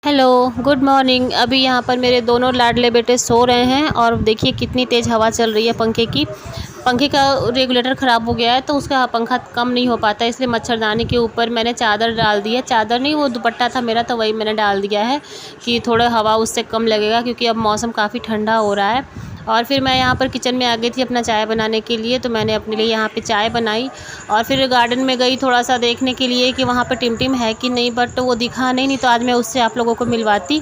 Hello, good morning. अभी यहाँ पर मेरे दोनों लाडले बेटे सो रहे हैं और देखिए कितनी तेज़ हवा चल रही है पंखे की। पंखे का रेगुलेटर ख़राब हो गया है तो उसका पंखा कम नहीं हो पाता, इसलिए मच्छरदानी के ऊपर मैंने चादर डाल दी है। चादर नहीं, वो दुपट्टा था मेरा, तो वही मैंने डाल दिया है कि थोड़ा हवा उससे कम लगेगा, क्योंकि अब मौसम काफ़ी ठंडा हो रहा है। और फिर मैं यहाँ पर किचन में आ गई थी अपना चाय बनाने के लिए, तो मैंने अपने लिए यहाँ पे चाय बनाई और फिर गार्डन में गई थोड़ा-सा देखने के लिए कि वहाँ पे टिमटिम है कि नहीं, बट वो दिखा नहीं तो आज मैं उससे आप लोगों को मिलवाती।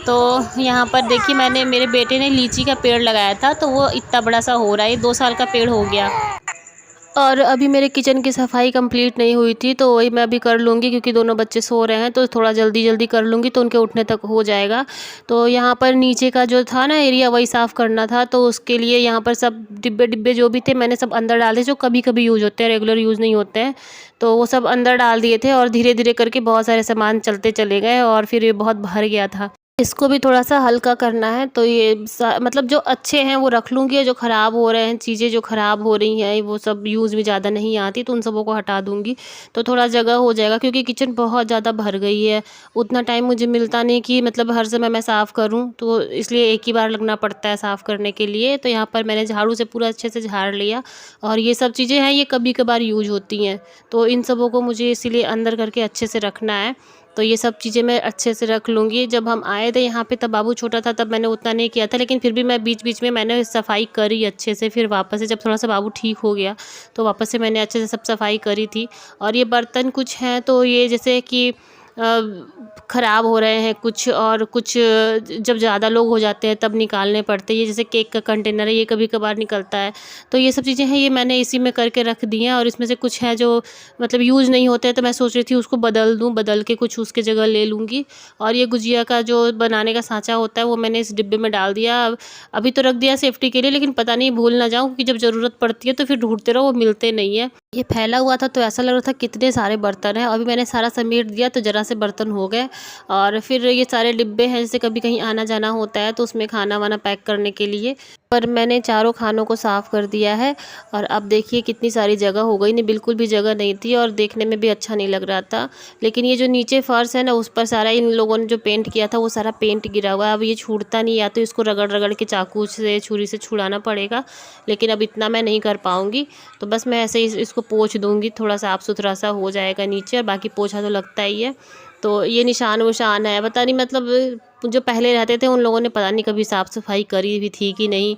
तो यहाँ पर देखिए, मेरे बेटे ने लीची का पेड़ लगाया था, तो वो इतना बड़ा सा हो रहा है, 2 साल का पेड़ हो गया। और अभी मेरे किचन की सफाई कंप्लीट नहीं हुई थी, तो वही मैं अभी कर लूँगी, क्योंकि दोनों बच्चे सो रहे हैं, तो थोड़ा जल्दी-जल्दी कर लूँगी तो उनके उठने तक हो जाएगा। तो यहाँ पर नीचे का जो था ना एरिया, वही साफ़ करना था, तो उसके लिए यहाँ पर सब डिब्बे-डिब्बे जो भी थे मैंने सब अंदर डाल दिए, जो कभी-कभी यूज़ होते हैं, रेगुलर यूज़ नहीं होते हैं। तो वो सब अंदर डाल दिए थे और धीरे-धीरे करके बहुत सारे सामान चलते चले गए और फिर ये बहुत भर गया था। इसको भी थोड़ा-सा हल्का करना है, तो ये मतलब जो अच्छे हैं वो रख लूँगी, और जो ख़राब हो रहे हैं, चीज़ें जो ख़राब हो रही हैं, वो सब यूज़ में ज़्यादा नहीं आती, तो उन सबों को हटा दूँगी। तो थोड़ा जगह हो जाएगा, क्योंकि किचन बहुत ज़्यादा भर गई है। उतना टाइम मुझे मिलता नहीं कि मतलब हर समय मैं साफ़ करूँ, तो इसलिए एक ही बार लगना पड़ता है साफ़ करने के लिए। तो यहाँ पर मैंने झाड़ू से पूरा अच्छे से झाड़ लिया, और ये सब चीज़ें हैं, ये कभी-कभार यूज़ होती हैं। तो इन सबों को मुझे इसीलिए अंदर करके अच्छे से रखना है। तो ये सब चीज़ें मैं अच्छे से रख लूँगी। जब हम आए थे यहाँ पे तब बाबू छोटा था, तब मैंने उतना नहीं किया था, लेकिन फिर भी मैं बीच-बीच में मैंने सफाई करी अच्छे से। फिर वापस से जब थोड़ा-सा बाबू ठीक हो गया, तो वापस से मैंने अच्छे से सब सफाई करी थी। और ये बर्तन कुछ हैं, तो ये जैसे कि ख़राब हो रहे हैं कुछ, और कुछ जब ज़्यादा लोग हो जाते हैं तब निकालने पड़ते हैं। ये जैसे केक का कंटेनर है, ये कभी-कभार निकलता है। तो ये सब चीज़ें हैं, ये मैंने इसी में करके रख दी हैं, और इसमें से कुछ है जो मतलब यूज़ नहीं होते हैं, तो मैं सोच रही थी उसको बदल दूँ, बदल के कुछ उसकी जगह ले लूँगी। और ये गुजिया का जो बनाने का साँचा होता है, वो मैंने इस डिब्बे में डाल दिया। अभी तो रख दिया सेफ्टी के लिए, लेकिन पता नहीं भूल ना जाऊँ, क्योंकि जब ज़रूरत पड़ती है तो फिर ढूँढते रहो, वो मिलते नहीं है। ये फैला हुआ था तो ऐसा लग रहा था कितने सारे बर्तन हैं। अभी मैंने सारा समेट दिया तो ज़रा से बर्तन हो गए। और फिर ये सारे डिब्बे हैं, जैसे कभी कहीं आना-जाना होता है तो उसमें खाना-वाना पैक करने के लिए। पर मैंने चारों खानों को साफ़ कर दिया है, और अब देखिए कितनी सारी जगह हो गई। नहीं, बिल्कुल भी जगह नहीं थी और देखने में भी अच्छा नहीं लग रहा था। लेकिन ये जो नीचे फ़र्श है ना, उस पर सारा इन लोगों ने जो पेंट किया था, वो सारा पेंट गिरा हुआ है। अब ये छूटता नहीं, या तो इसको रगड़-रगड़ के चाकू से, छुरी से छुड़ाना पड़ेगा, लेकिन अब इतना मैं नहीं कर पाऊँगी। तो बस मैं ऐसे ही इसको पोंछ दूँगी, थोड़ा साफ़-सुथरा सा हो जाएगा नीचे, और बाकी पोछा तो लगता ही है। तो ये निशान-वुशान है, पता नहीं मतलब जो पहले रहते थे उन लोगों ने पता नहीं कभी साफ़-सफाई करी भी थी कि नहीं।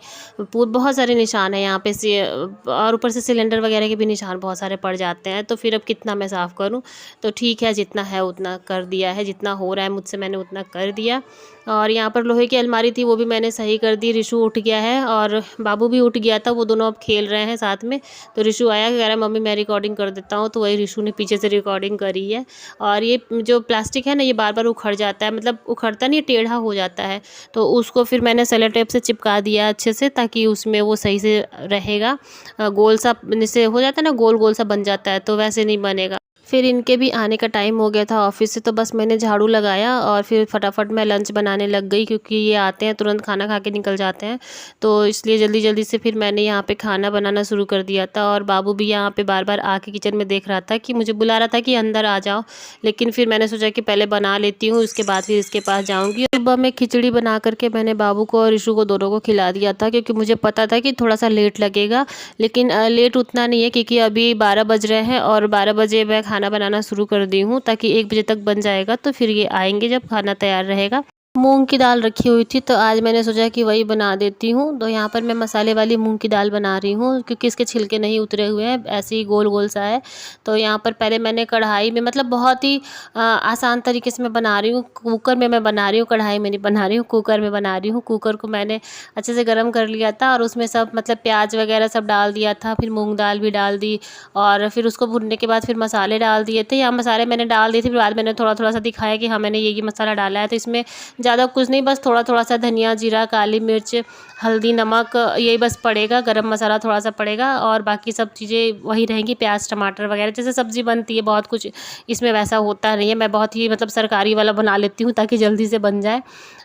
बहुत सारे निशान हैं यहाँ पे से, और ऊपर से सिलेंडर वगैरह के भी निशान बहुत सारे पड़ जाते हैं। तो फिर अब कितना मैं साफ़ करूँ? तो ठीक है, जितना है उतना कर दिया है, जितना हो रहा है मुझसे मैंने उतना कर दिया। और यहाँ पर लोहे की अलमारी थी, वो भी मैंने सही कर दी। रिशु उठ गया है और बाबू भी उठ गया था, वो दोनों अब खेल रहे हैं साथ में। तो रिशु आया, कह रहा है मम्मी मैं रिकॉर्डिंग कर देता हूँ, तो वही रिशु ने पीछे से रिकॉर्डिंग करी है। और ये जो प्लास्टिक है ना, ये बार-बार उखड़ जाता है, मतलब उखड़ता नहीं, टेढ़ा हो जाता है। तो उसको फिर मैंने सेलो टेप से चिपका दिया अच्छे से, ताकि उसमें वो सही से रहेगा। गोल सा जैसे हो जाता है ना, गोल-गोल सा बन जाता है, तो वैसे नहीं बनेगा। फिर इनके भी आने का टाइम हो गया था ऑफ़िस से, तो बस मैंने झाड़ू लगाया और फिर फटाफट मैं लंच बनाने लग गई, क्योंकि ये आते हैं तुरंत खाना खा के निकल जाते हैं। तो इसलिए जल्दी-जल्दी से फिर मैंने यहाँ पे खाना बनाना शुरू कर दिया था, और बाबू भी यहाँ पे बार-बार आके किचन में देख रहा था, कि मुझे बुला रहा था कि अंदर आ जाओ। लेकिन फिर मैंने सोचा कि पहले बना लेती हूँ, उसके बाद फिर इसके पास जाऊँगी। सुबह में खिचड़ी बना कर के मैंने बाबू को और ऋषु को दोनों को खिला दिया था, क्योंकि मुझे पता था कि थोड़ा-सा लेट लगेगा। लेकिन लेट उतना नहीं है, क्योंकि अभी 12 बज रहे हैं, और 12 बजे मैं खाना बनाना शुरू कर दी हूँ, ताकि 1 बजे तक बन जाएगा। तो फिर ये आएँगे जब खाना तैयार रहेगा। मूँग की दाल रखी हुई थी, तो आज मैंने सोचा कि वही बना देती हूँ। तो यहाँ पर मैं मसाले वाली मूँग की दाल बना रही हूँ, क्योंकि इसके छिलके नहीं उतरे हुए हैं, ऐसे ही गोल-गोल सा है। तो यहाँ पर पहले मैंने कढ़ाई में, मतलब बहुत ही आसान तरीके से मैं बना रही हूँ। कुकर में मैं बना रही हूँ, कढ़ाई में नहीं बना रही हूँ, कुकर में बना रही हूँ। कुकर को मैंने अच्छे से गरम कर लिया था, और उसमें सब मतलब प्याज वगैरह सब डाल दिया था, फिर मूँग दाल भी डाल दी, और फिर उसको भुनने के बाद फिर मसाले डाल दिए थे। यहाँ मसाले मैंने डाल दिए थे, फिर बाद मैंने थोड़ा-थोड़ा सा दिखाया कि हाँ, मैंने ये मसाला डाला है। तो इसमें ज़्यादा कुछ नहीं, बस थोड़ा थोड़ा सा धनिया, जीरा, काली मिर्च, हल्दी, नमक, यही बस पड़ेगा। गरम मसाला थोड़ा सा पड़ेगा और बाकी सब चीज़ें वही रहेंगी, प्याज टमाटर वगैरह जैसे सब्ज़ी बनती है। बहुत कुछ इसमें वैसा होता नहीं है, मैं बहुत ही मतलब सरकारी वाला बना लेती हूँ ताकि जल्दी से बन जाए।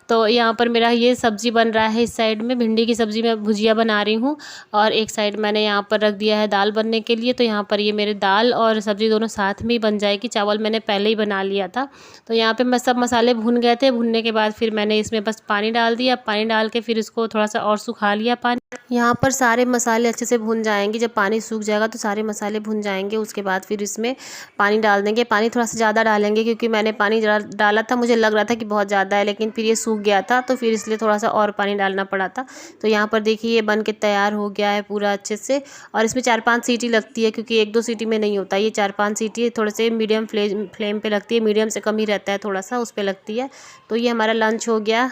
तो यहाँ पर मेरा ये सब्ज़ी बन रहा है। इस साइड में भिंडी की सब्ज़ी मैं भुजिया बना रही हूँ और एक साइड मैंने यहाँ पर रख दिया है दाल बनने के लिए। तो यहाँ पर ये मेरे दाल और सब्ज़ी दोनों साथ में ही बन जाएगी। चावल मैंने पहले ही बना लिया था। तो यहाँ पे मैं सब मसाले भुन गए थे। भुनने के बाद फिर मैंने इसमें बस पानी डाल दिया। पानी डाल के फिर इसको थोड़ा सा और सुखा लिया पानी। यहाँ पर सारे मसाले अच्छे से भुन जाएंगे। जब पानी सूख जाएगा तो सारे मसाले भुन जाएंगे। उसके बाद फिर इसमें पानी डाल देंगे। पानी थोड़ा सा ज़्यादा डालेंगे क्योंकि मैंने पानी डाला था, मुझे लग रहा था कि बहुत ज़्यादा है, लेकिन फिर ये सूख गया था तो फिर इसलिए थोड़ा सा और पानी डालना पड़ा था। तो यहाँ पर देखिए ये बन के तैयार हो गया है पूरा अच्छे से। और इसमें 4-5 सीटी लगती है क्योंकि 1-2 सीटी में नहीं होता। ये 4-5 सीटी थोड़े से मीडियम फ्लेम पे लगती है। मीडियम से कम ही रहता है, थोड़ा सा उस पर लगती है। तो ये हमारा लंच हो गया।